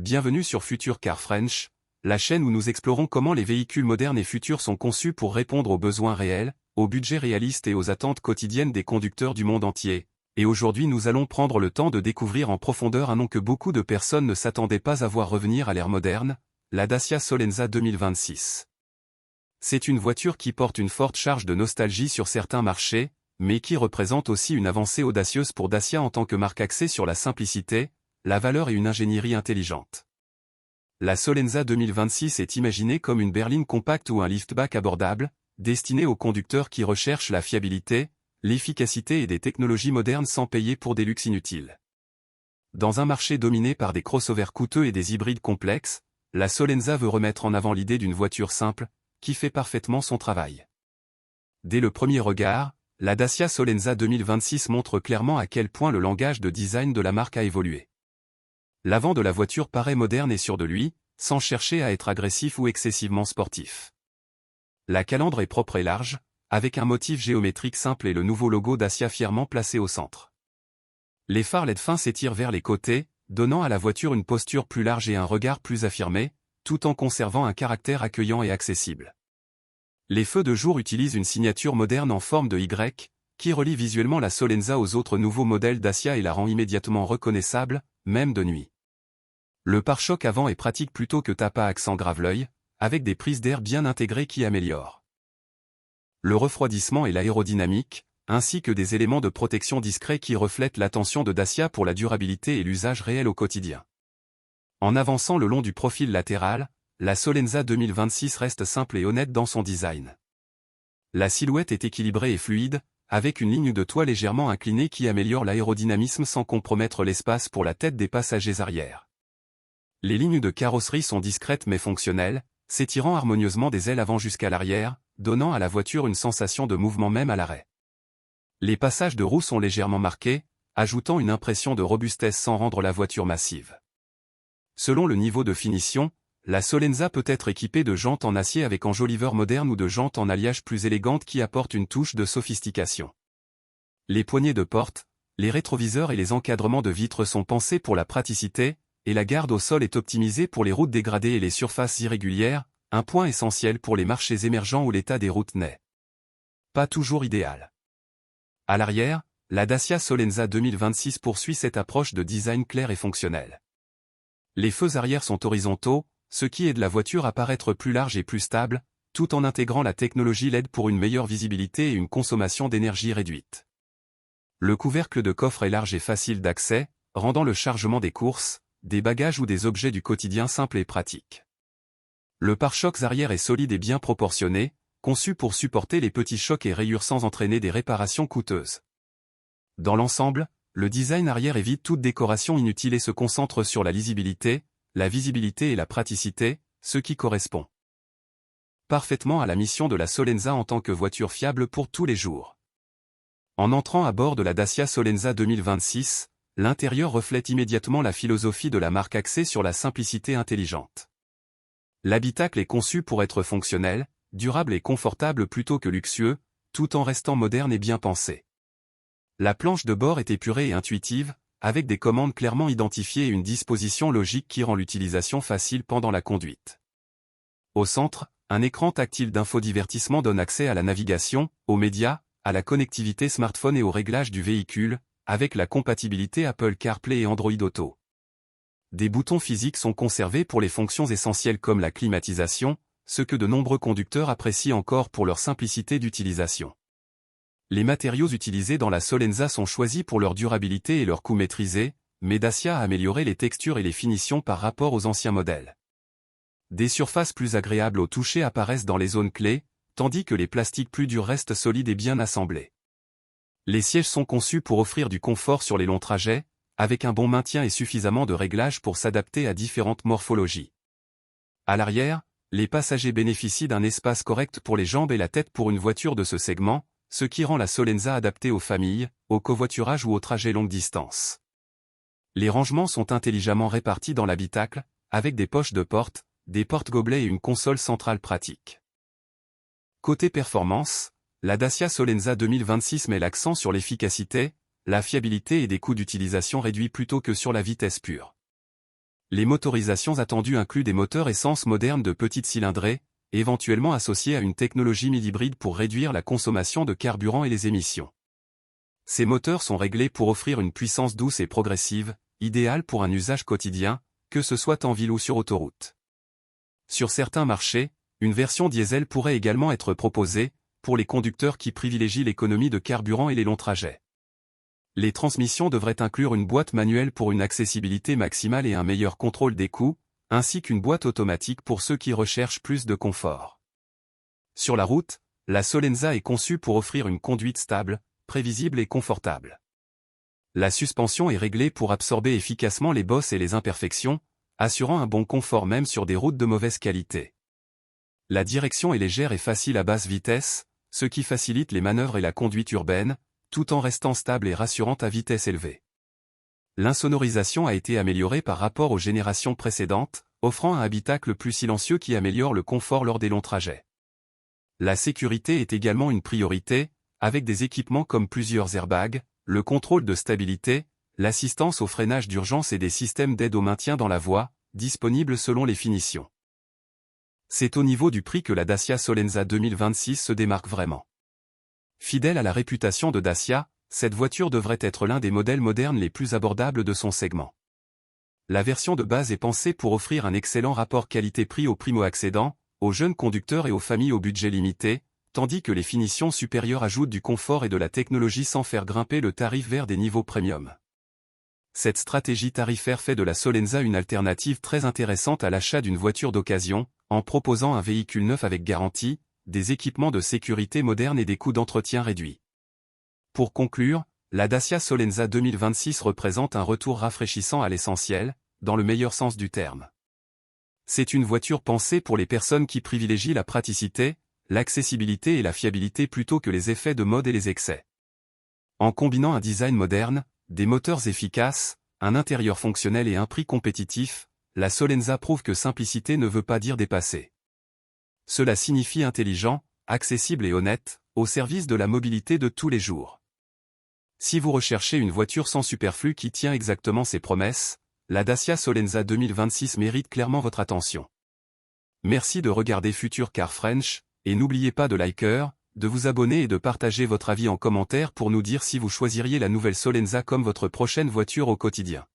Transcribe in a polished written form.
Bienvenue sur Future Car French, la chaîne où nous explorons comment les véhicules modernes et futurs sont conçus pour répondre aux besoins réels, aux budgets réalistes et aux attentes quotidiennes des conducteurs du monde entier. Et aujourd'hui nous allons prendre le temps de découvrir en profondeur un nom que beaucoup de personnes ne s'attendaient pas à voir revenir à l'ère moderne, la Dacia Solenza 2026. C'est une voiture qui porte une forte charge de nostalgie sur certains marchés, mais qui représente aussi une avancée audacieuse pour Dacia en tant que marque axée sur la simplicité, la valeur et une ingénierie intelligente. La Solenza 2026 est imaginée comme une berline compacte ou un liftback abordable, destinée aux conducteurs qui recherchent la fiabilité, l'efficacité et des technologies modernes sans payer pour des luxes inutiles. Dans un marché dominé par des crossovers coûteux et des hybrides complexes, la Solenza veut remettre en avant l'idée d'une voiture simple, qui fait parfaitement son travail. Dès le premier regard, la Dacia Solenza 2026 montre clairement à quel point le langage de design de la marque a évolué. L'avant de la voiture paraît moderne et sûr de lui, sans chercher à être agressif ou excessivement sportif. La calandre est propre et large, avec un motif géométrique simple et le nouveau logo Dacia fièrement placé au centre. Les phares LED fins s'étirent vers les côtés, donnant à la voiture une posture plus large et un regard plus affirmé, tout en conservant un caractère accueillant et accessible. Les feux de jour utilisent une signature moderne en forme de Y, qui relie visuellement la Solenza aux autres nouveaux modèles Dacia et la rend immédiatement reconnaissable, même de nuit. Le pare-choc avant est pratique plutôt que tape à accent grave l'œil, avec des prises d'air bien intégrées qui améliorent le refroidissement et l'aérodynamique, ainsi que des éléments de protection discrets qui reflètent l'attention de Dacia pour la durabilité et l'usage réel au quotidien. En avançant le long du profil latéral, la Solenza 2026 reste simple et honnête dans son design. La silhouette est équilibrée et fluide, avec une ligne de toit légèrement inclinée qui améliore l'aérodynamisme sans compromettre l'espace pour la tête des passagers arrière. Les lignes de carrosserie sont discrètes mais fonctionnelles, s'étirant harmonieusement des ailes avant jusqu'à l'arrière, donnant à la voiture une sensation de mouvement même à l'arrêt. Les passages de roues sont légèrement marqués, ajoutant une impression de robustesse sans rendre la voiture massive. Selon le niveau de finition, la Solenza peut être équipée de jantes en acier avec enjoliveur moderne ou de jantes en alliage plus élégantes qui apportent une touche de sophistication. Les poignées de porte, les rétroviseurs et les encadrements de vitres sont pensés pour la praticité, et la garde au sol est optimisée pour les routes dégradées et les surfaces irrégulières, un point essentiel pour les marchés émergents où l'état des routes n'est pas toujours idéal. À l'arrière, la Dacia Solenza 2026 poursuit cette approche de design clair et fonctionnel. Les feux arrière sont horizontaux, ce qui aide la voiture à paraître plus large et plus stable, tout en intégrant la technologie LED pour une meilleure visibilité et une consommation d'énergie réduite. Le couvercle de coffre est large et facile d'accès, rendant le chargement des courses, des bagages ou des objets du quotidien simple et pratique. Le pare-chocs arrière est solide et bien proportionné, conçu pour supporter les petits chocs et rayures sans entraîner des réparations coûteuses. Dans l'ensemble, le design arrière évite toute décoration inutile et se concentre sur la lisibilité, la visibilité et la praticité, ce qui correspond parfaitement à la mission de la Solenza en tant que voiture fiable pour tous les jours. En entrant à bord de la Dacia Solenza 2026, l'intérieur reflète immédiatement la philosophie de la marque axée sur la simplicité intelligente. L'habitacle est conçu pour être fonctionnel, durable et confortable plutôt que luxueux, tout en restant moderne et bien pensé. La planche de bord est épurée et intuitive, avec des commandes clairement identifiées et une disposition logique qui rend l'utilisation facile pendant la conduite. Au centre, un écran tactile d'infodivertissement donne accès à la navigation, aux médias, à la connectivité smartphone et au réglage du véhicule, avec la compatibilité Apple CarPlay et Android Auto. Des boutons physiques sont conservés pour les fonctions essentielles comme la climatisation, ce que de nombreux conducteurs apprécient encore pour leur simplicité d'utilisation. Les matériaux utilisés dans la Solenza sont choisis pour leur durabilité et leur coût maîtrisé, mais Dacia a amélioré les textures et les finitions par rapport aux anciens modèles. Des surfaces plus agréables au toucher apparaissent dans les zones clés, tandis que les plastiques plus durs restent solides et bien assemblés. Les sièges sont conçus pour offrir du confort sur les longs trajets, avec un bon maintien et suffisamment de réglages pour s'adapter à différentes morphologies. À l'arrière, les passagers bénéficient d'un espace correct pour les jambes et la tête pour une voiture de ce segment, ce qui rend la Solenza adaptée aux familles, au covoiturage ou aux trajets longue distance. Les rangements sont intelligemment répartis dans l'habitacle, avec des poches de porte, des porte-gobelets et une console centrale pratique. Côté performance, la Dacia Solenza 2026 met l'accent sur l'efficacité, la fiabilité et des coûts d'utilisation réduits plutôt que sur la vitesse pure. Les motorisations attendues incluent des moteurs essence modernes de petite cylindrée, éventuellement associés à une technologie mid-hybride pour réduire la consommation de carburant et les émissions. Ces moteurs sont réglés pour offrir une puissance douce et progressive, idéale pour un usage quotidien, que ce soit en ville ou sur autoroute. Sur certains marchés, une version diesel pourrait également être proposée, pour les conducteurs qui privilégient l'économie de carburant et les longs trajets. Les transmissions devraient inclure une boîte manuelle pour une accessibilité maximale et un meilleur contrôle des coûts, ainsi qu'une boîte automatique pour ceux qui recherchent plus de confort. Sur la route, la Solenza est conçue pour offrir une conduite stable, prévisible et confortable. La suspension est réglée pour absorber efficacement les bosses et les imperfections, assurant un bon confort même sur des routes de mauvaise qualité. La direction est légère et facile à basse vitesse, ce qui facilite les manœuvres et la conduite urbaine, tout en restant stable et rassurante à vitesse élevée. L'insonorisation a été améliorée par rapport aux générations précédentes, offrant un habitacle plus silencieux qui améliore le confort lors des longs trajets. La sécurité est également une priorité, avec des équipements comme plusieurs airbags, le contrôle de stabilité, l'assistance au freinage d'urgence et des systèmes d'aide au maintien dans la voie, disponibles selon les finitions. C'est au niveau du prix que la Dacia Solenza 2026 se démarque vraiment. Fidèle à la réputation de Dacia, cette voiture devrait être l'un des modèles modernes les plus abordables de son segment. La version de base est pensée pour offrir un excellent rapport qualité-prix aux primo-accédants, aux jeunes conducteurs et aux familles au budget limité, tandis que les finitions supérieures ajoutent du confort et de la technologie sans faire grimper le tarif vers des niveaux premium. Cette stratégie tarifaire fait de la Solenza une alternative très intéressante à l'achat d'une voiture d'occasion, en proposant un véhicule neuf avec garantie, des équipements de sécurité modernes et des coûts d'entretien réduits. Pour conclure, la Dacia Solenza 2026 représente un retour rafraîchissant à l'essentiel, dans le meilleur sens du terme. C'est une voiture pensée pour les personnes qui privilégient la praticité, l'accessibilité et la fiabilité plutôt que les effets de mode et les excès. En combinant un design moderne, des moteurs efficaces, un intérieur fonctionnel et un prix compétitif, la Solenza prouve que simplicité ne veut pas dire dépasser. Cela signifie intelligent, accessible et honnête, au service de la mobilité de tous les jours. Si vous recherchez une voiture sans superflu qui tient exactement ses promesses, la Dacia Solenza 2026 mérite clairement votre attention. Merci de regarder Future Car French, et n'oubliez pas de liker, de vous abonner et de partager votre avis en commentaire pour nous dire si vous choisiriez la nouvelle Solenza comme votre prochaine voiture au quotidien.